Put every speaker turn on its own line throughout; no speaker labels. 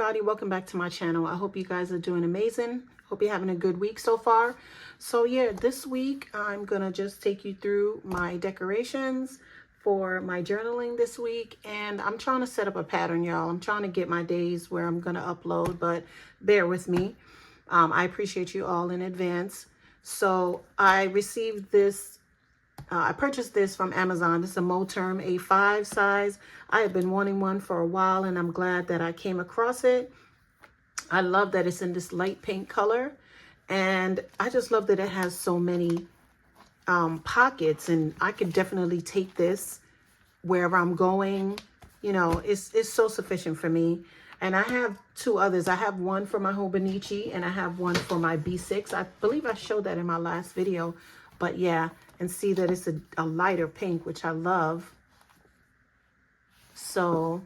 everybody, welcome back to my channel. I hope you guys are doing amazing. Hope you're having a good week so far. So yeah, this week I'm gonna just take you through my decorations for my journaling this week, and I'm trying to set up a pattern, y'all. I'm trying to get my days where I'm gonna upload, but bear with me. I appreciate you all in advance. So I received this I purchased this from Amazon. This is a Moterm A5 size. I have been wanting one for a while, and I'm glad that I came across it. I love that it's in this light pink color, and I just love that it has so many pockets, and I could definitely take this wherever I'm going. You know, it's so sufficient for me. And I have two others. I have one for my Hobonichi, and I have one for my B6. I believe I showed that in my last video. But yeah, and see that it's a lighter pink, which I love. So,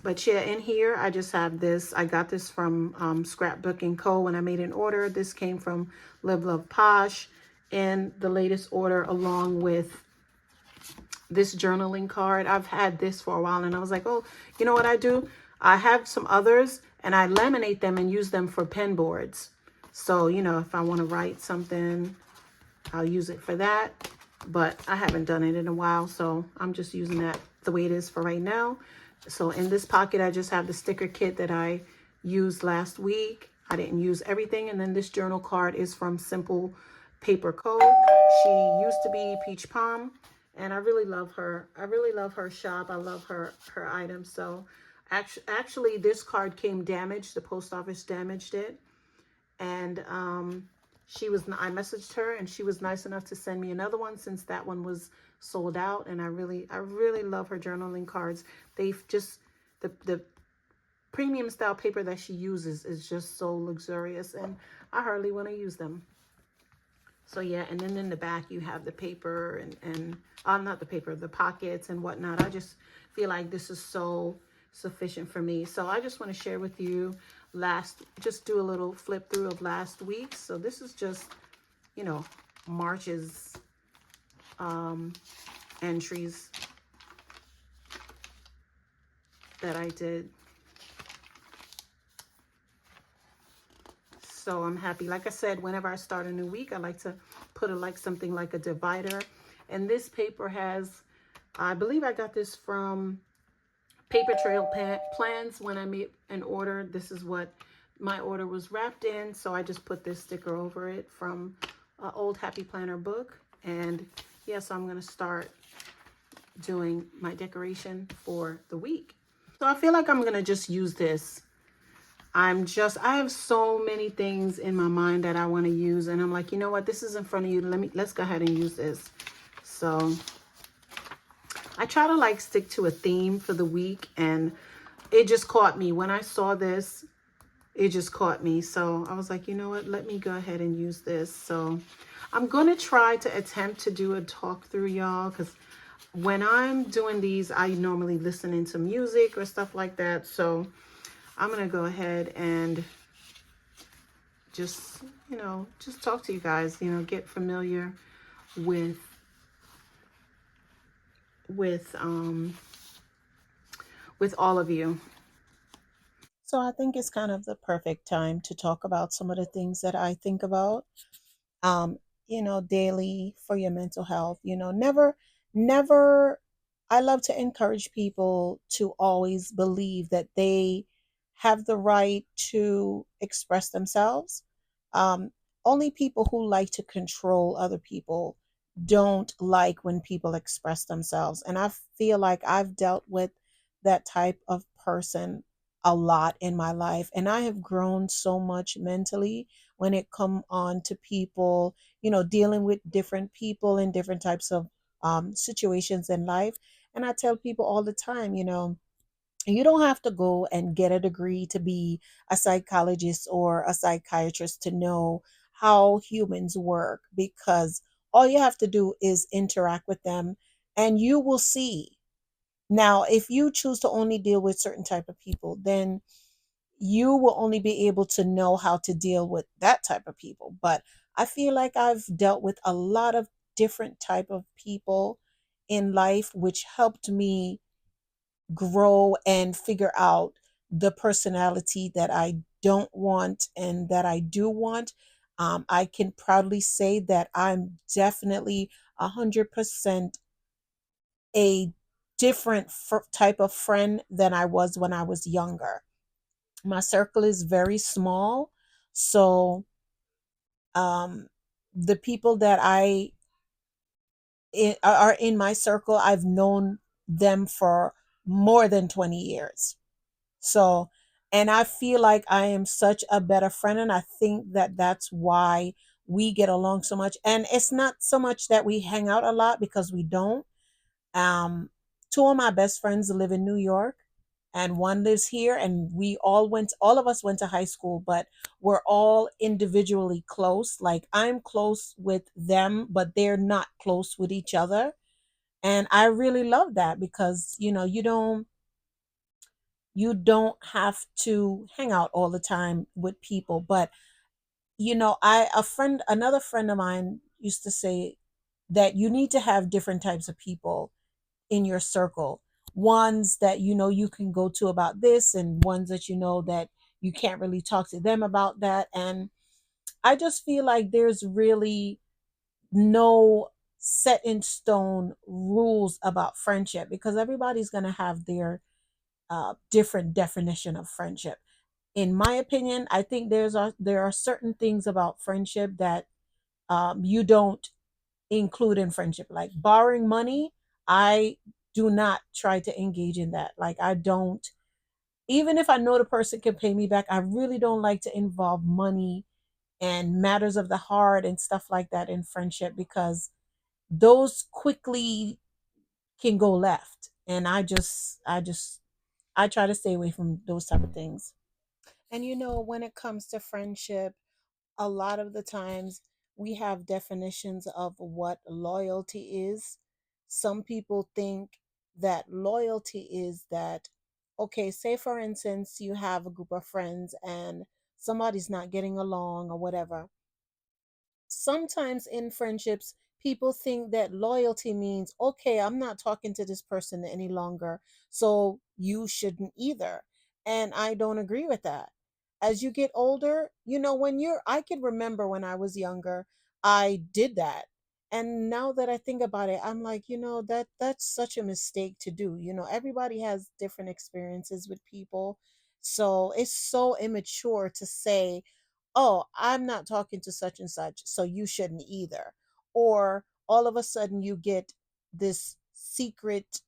but yeah, in here, I just have this. I got this from Scrapbook & Co. when I made an order. This came from Live Love Posh in the latest order, along with this journaling card. I've had this for a while, and I was like, oh, you know what I do? I have some others, and I laminate them and use them for pen boards. So, you know, if I want to write something, I'll use it for that. But I haven't done it in a while, so I'm just using that the way it is for right now. So in this pocket, I just have the sticker kit that I used last week. I didn't use everything. And then this journal card is from Simple Paper Co. She used to be Peach Palm, and I really love her. I really love her shop. I love her items. So actually this card came damaged. The post office damaged it. And I messaged her, and she was nice enough to send me another one since that one was sold out. And I really love her journaling cards. They've just, the premium style paper that she uses is just so luxurious, and I hardly want to use them. So yeah, and then in the back you have the paper and not the paper, the pockets and whatnot. I just feel like this is so sufficient for me. So I just want to share with you just do a little flip through of last week. So this is just, you know, March's entries that I did. So I'm happy. Like I said, whenever I start a new week, I like to put something like a divider. And this paper has, I believe I got this from Paper Trail Plans when I made an order. This is what my order was wrapped in. So I just put this sticker over it from an old Happy Planner book. And yeah, so I'm going to start doing my decoration for the week. So I feel like I'm going to just use this. I have so many things in my mind that I want to use, and I'm like, you know what, this is in front of you. Let's go ahead and use this. So I try to like stick to a theme for the week, and it just caught me when I saw this. It just caught me. So I was like, you know what, let me go ahead and use this. So I'm going to try to attempt to do a talk through, y'all, because when I'm doing these, I normally listen into music or stuff like that. So I'm going to go ahead and just, you know, just talk to you guys, you know, get familiar with all of you. So I think it's kind of the perfect time to talk about some of the things that I think about, you know, daily for your mental health. You know, never, I love to encourage people to always believe that they have the right to express themselves. Um, Only people who like to control other people don't like when people express themselves. And I feel like I've dealt with that type of person a lot in my life. And I have grown so much mentally when it come on to people, you know, dealing with different people in different types of situations in life. And I tell people all the time, you know, you don't have to go and get a degree to be a psychologist or a psychiatrist to know how humans work, because all you have to do is interact with them and you will see. Now, if you choose to only deal with certain type of people, then you will only be able to know how to deal with that type of people. But I feel like I've dealt with a lot of different type of people in life, which helped me grow and figure out the personality that I don't want and that I do want. I can proudly say that I'm definitely 100% a different type of friend than I was when I was younger. My circle is very small, so um, the people that are in my circle, I've known them for more than 20 years. So, and I feel like I am such a better friend, and I think that that's why we get along so much. And it's not so much that we hang out a lot, because we don't. Um, Two of my best friends live in New York, and one lives here. And all of us went to high school, but we're all individually close. Like, I'm close with them, but they're not close with each other. And I really love that, because you don't have to hang out all the time with people. But another friend of mine used to say that you need to have different types of people in your circle. Ones that you can go to about this, and ones that that you can't really talk to them about that. And I just feel like there's really no set in stone rules about friendship, because everybody's going to have their different definition of friendship. In my opinion, I think there are certain things about friendship that you don't include in friendship, like borrowing money. I do not try to engage in that. Like, I don't, even if I know the person can pay me back, I really don't like to involve money and matters of the heart and stuff like that in friendship, because those quickly can go left. And I try to stay away from those type of things. And when it comes to friendship, a lot of the times we have definitions of what loyalty is. Some people think that loyalty is that, okay, say for instance, you have a group of friends and somebody's not getting along or whatever. Sometimes in friendships, people think that loyalty means, okay, I'm not talking to this person any longer, so you shouldn't either. And I don't agree with that. As you get older, I could remember when I was younger, I did that. And now that I think about it, I'm like, that's such a mistake to do. Everybody has different experiences with people. So it's so immature to say, oh, I'm not talking to such and such, so you shouldn't either. Or all of a sudden you get this secret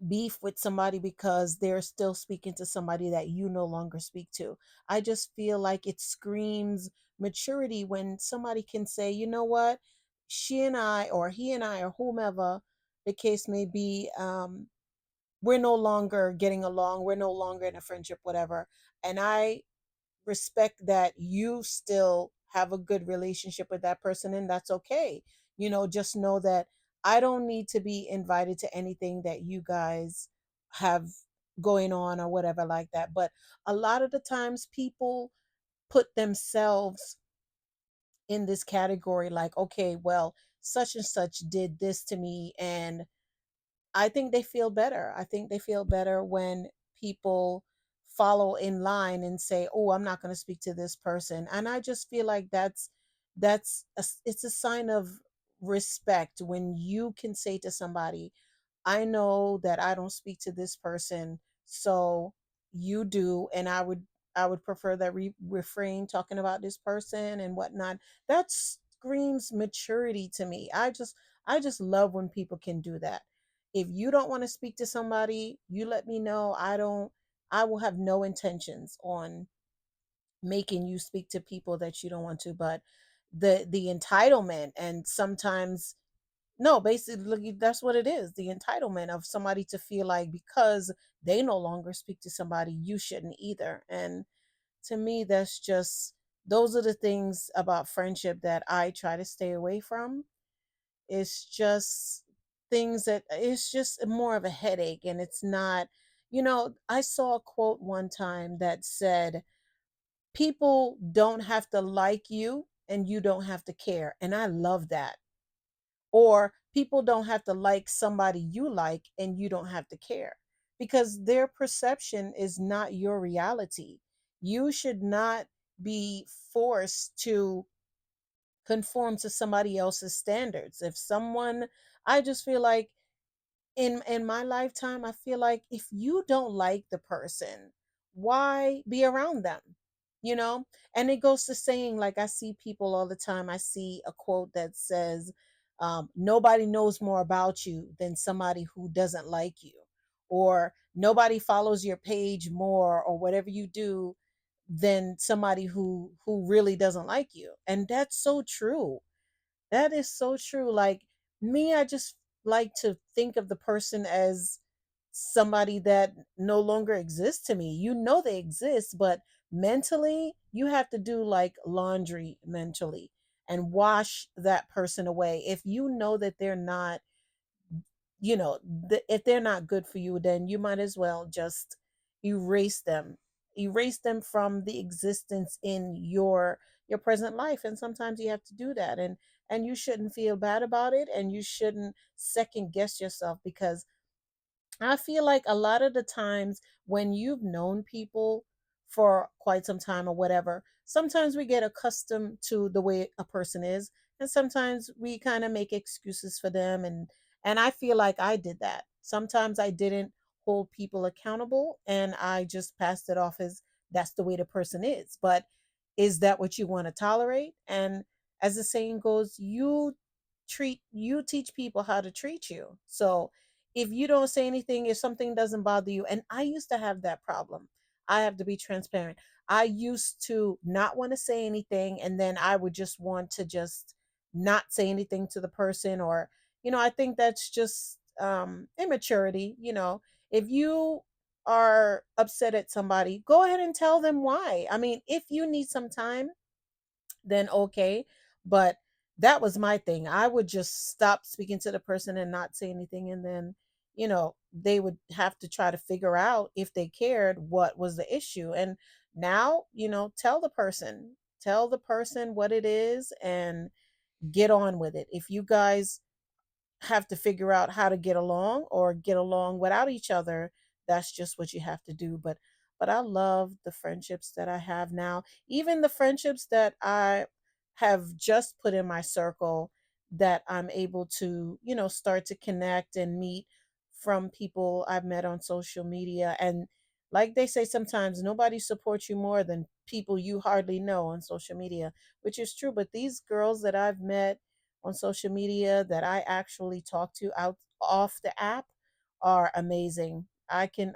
beef with somebody because they're still speaking to somebody that you no longer speak to. I just feel like it screams maturity when somebody can say, you know what, she and I, or he and I, or whomever the case may be, we're no longer getting along, we're no longer in a friendship, whatever. And I respect that you still have a good relationship with that person, and that's okay. Just know that I don't need to be invited to anything that you guys have going on or whatever like that. But a lot of the times people put themselves in this category, like, okay, well, such and such did this to me, and I think they feel better. I think they feel better when people follow in line and say, "Oh, I'm not going to speak to this person." And I just feel like it's a sign of respect when you can say to somebody, "I know that I don't speak to this person, so you do, and I would prefer that refrain talking about this person and whatnot." That screams maturity to me. I just love when people can do that. If you don't want to speak to somebody, you let me know. I will have no intentions on making you speak to people that you don't want to. But the entitlement, and sometimes, no, basically that's what it is. The entitlement of somebody to feel like because they no longer speak to somebody, you shouldn't either. And to me, those are the things about friendship that I try to stay away from. It's just things that it's just more of a headache, and it's not. I saw a quote one time that said, people don't have to like you and you don't have to care. And I love that. Or people don't have to like somebody you like and you don't have to care. because their perception is not your reality. You should not be forced to conform to somebody else's standards. If someone, I just feel like in my lifetime, I feel like if you don't like the person, why be around them? You know? And it goes to saying, like, I see people all the time. I see a quote that says, nobody knows more about you than somebody who doesn't like you, or nobody follows your page more, or whatever you do, than somebody who really doesn't like you. And that's so true. That is so true. Like me, I just like to think of the person as somebody that no longer exists to me. You know they exist, but mentally, you have to do like laundry mentally and wash that person away. If you know that they're not, if they're not good for you, then you might as well just erase them. Erase them from the existence in your present life. And sometimes you have to do that. And you shouldn't feel bad about it, and you shouldn't second guess yourself, because I feel like a lot of the times when you've known people for quite some time or whatever, sometimes we get accustomed to the way a person is, and sometimes we kind of make excuses for them, and I feel like I did that. Sometimes I didn't hold people accountable, and I just passed it off as that's the way the person is. But is that what you want to tolerate? And as the saying goes, you teach people how to treat you. So if you don't say anything, if something doesn't bother you, and I used to have that problem, I have to be transparent. I used to not want to say anything, and then I would just want to just not say anything to the person. Or, I think that's just immaturity. If you are upset at somebody, go ahead and tell them why. I mean, if you need some time, then okay. But that was my thing. I would just stop speaking to the person and not say anything. And then, they would have to try to figure out, if they cared, what was the issue. And now, tell the person what it is and get on with it. If you guys have to figure out how to get along or get along without each other, that's just what you have to do. But I love the friendships that I have now, even the friendships that I have just put in my circle, that I'm able to, start to connect and meet from people I've met on social media. And like they say, sometimes nobody supports you more than people you hardly know on social media, which is true. But these girls that I've met on social media, that I actually talk to out off the app, are amazing. I can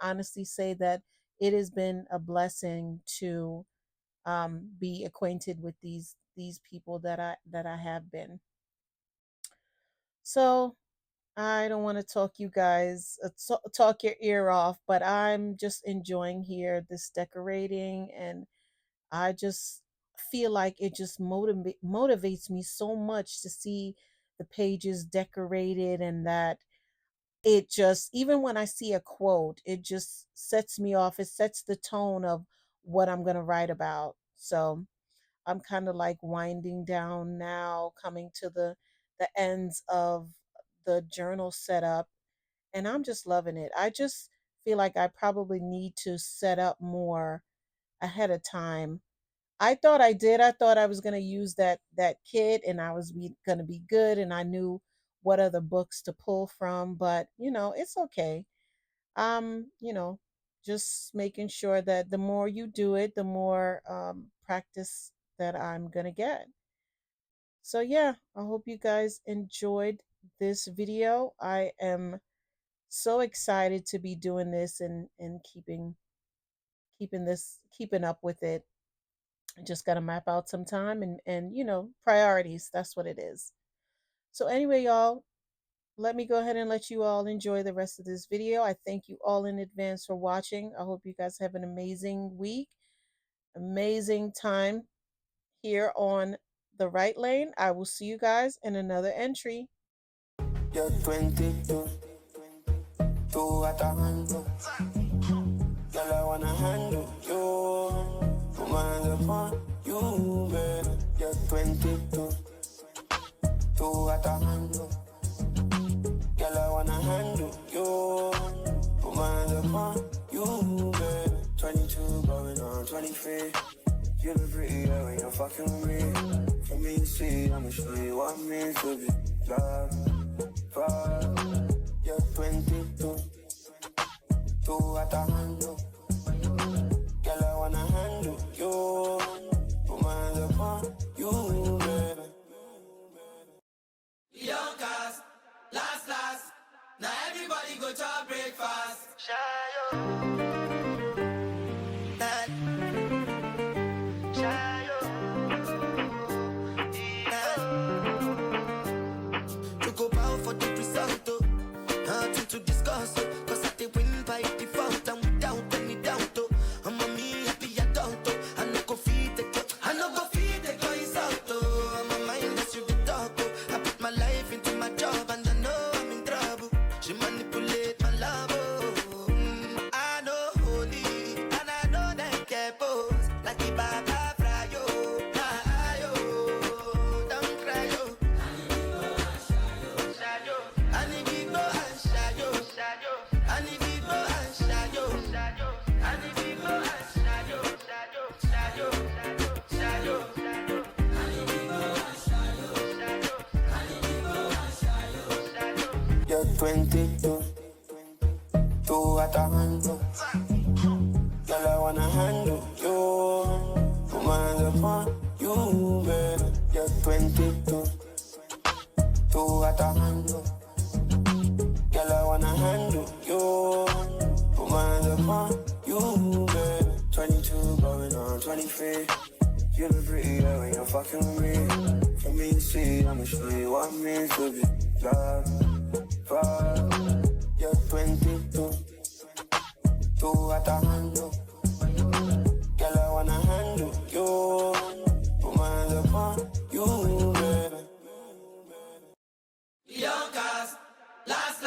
honestly say that it has been a blessing to be acquainted with these people that I have been. So I don't want to talk you guys talk your ear off, but I'm just enjoying here this decorating, and I just feel like it just motivates me so much to see the pages decorated, and that it just, even when I see a quote, it just sets me off. It sets the tone of what I'm going to write about. So I'm kind of like winding down now, coming to the ends of the journal setup, and I'm just loving it. I just feel like I probably need to set up more ahead of time. I thought I did. I thought I was going to use that kit, and I was going to be good, and I knew what other books to pull from, but it's okay. You know, just making sure that the more you do it, the more practice that I'm going to get. So yeah, I hope you guys enjoyed this video. I am so excited to be doing this, and keeping up with it. Just got to map out some time, and priorities. That's what it is. So anyway, y'all, let me go ahead and let you all enjoy the rest of this video. I thank you all in advance for watching. I hope you guys have an amazing week, amazing time here on The Right Lane. I will see you guys in another entry. You're 22, two at a handle. Girl, I wanna handle you. Put my hands upon you, baby. You're 22, two at a handle. Girl, I wanna handle you. Put my
23. You look prettier when you're fucking with me. For me to see, I'ma show you what it means to be loved. You're 22. Two at a handle. Girl, I wanna handle you. Put my hands upon you, baby.
Young cast, last. Now everybody go to breakfast. Shayo.
To go bow for the result, oh. Nothing to discuss, oh. Cause I did win by default and without any doubt, oh. I'm a me happy adult, oh. I no go feed the girl, I no go feed the girl is out, oh. I'm a mindless you the dog, oh. I put my life into my job and I know I'm in trouble. She manipulate my love, oh. I know holy and I know that get pose like the Baba Frayo, Ayo, don't cry, oh. You're 22, two at a handle. Girl, I wanna handle you. Put my hands upon you, baby. You're 22, two at a handle. Girl, I wanna handle you. Put my hands upon you, baby. 22 going on 23. You look prettier when you're fucking with me. For me to see, I'ma show you what it means to be loved. You're 22, two at a handle. Girl, I wanna handle you. Put my hands upon you, baby.
Young cast, last.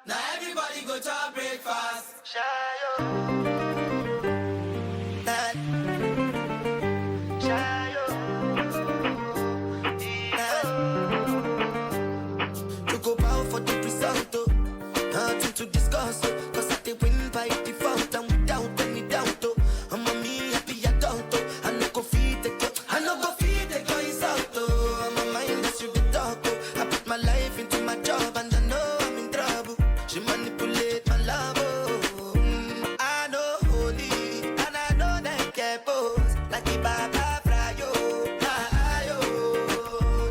Now everybody go to breakfast. Shayo.
To go bow for the result, oh. Nothing to discuss, oh. Cause I did win by default and without any doubt, oh. I'm a me happy adult, oh. I no go feed the girl, I no go feed the girl is out, oh. I'm a mindless you the dog, oh. I put my life into my job and I know I'm in trouble. She manipulate my love, oh. I know holy and I know that get pose like the Baba Frayo, Ayo,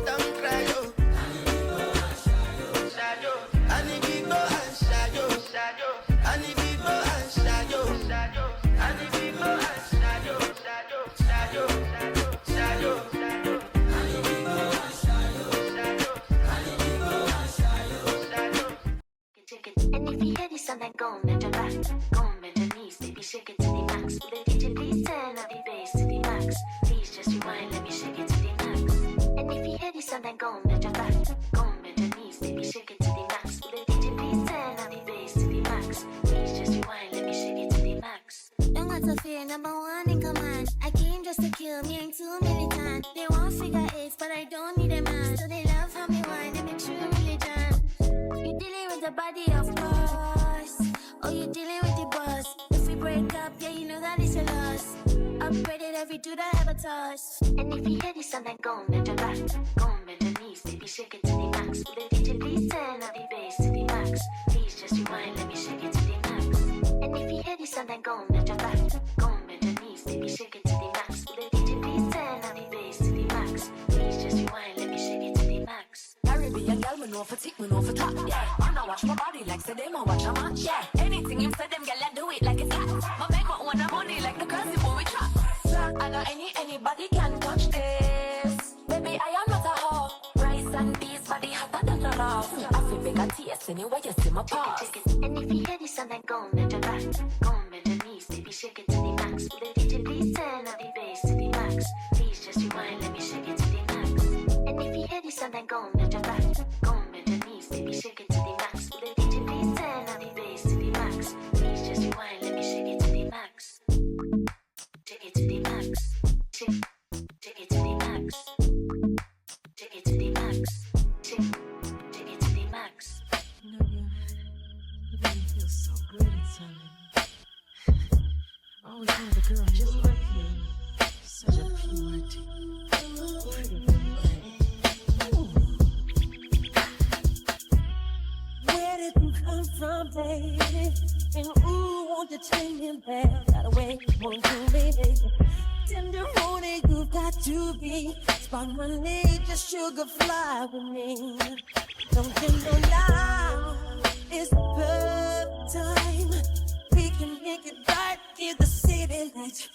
don't cry, oh.
And if you hear this song, then go and bend your back, go and bend your knees, baby, shake it to the max. Will the DJ please turn up the bass to the max? Please just rewind, let me shake it to the max. And if you hear this song, then go and bend your back, go and bend your knees, baby, shake it to the max. Will the DJ please turn up the bass to the max? Please just rewind, let me shake it to the max.
Don't got to fear, number one in command. I came just to kill me, ain't too militant. They want figure eights, but I don't need a man. So they love how me wine, they make true religion. You dealing with the body, of course. Oh, you dealing with the boss. If we break up, yeah, you know that it's a loss. Upgraded every dude I ever touched.
And if you hear this song, then go and bend your back, go and bend your knees, baby, shake it to the max. Will the DJ please turn up the bass to the max? Please just rewind, let me shake it to the max. And if you hear this song, then go and bend your back, go and bend your knees, baby, shake it to the max. Will the DJ please turn up the bass to the max? Please just rewind, let me shake it to the max.
Caribbean girl, me know for tick, me know for top, yeah. Man, I watch my body like say them, I watch a match, yeah. Anything him say them, girl, I do it like it's hot. My make my own money like the currency before we trap. I know anybody can touch this. Baby, I am not a hoe. Rice and peas, body hotter than a love. I feel big and taste anyway, you see my paws.
And if you hear this song, then go and bend your back, go and bend your knees, baby, shake it to the max. Will the DJ please turn up the bass to the max? Please just rewind, let me shake it to the max. And if you hear this song, then go and bend your back, go and bend your knees, baby, shake it to the max. Will the DJ please turn up the bass to the max? Please just rewind, let me shake it to the max. Shake it to the max. Shake it to the max. Shake it to the max. Shake it to the max.
You know, you make me feel so good inside. I always wanted a girl just like you. did you come from, baby? And ooh, won't you take me back? Got away, won't you, baby? Tenderoni, you got to be. Spark my need, just sugar fly with me. Don't you know now is the perfect time? We can make it right in the city lights.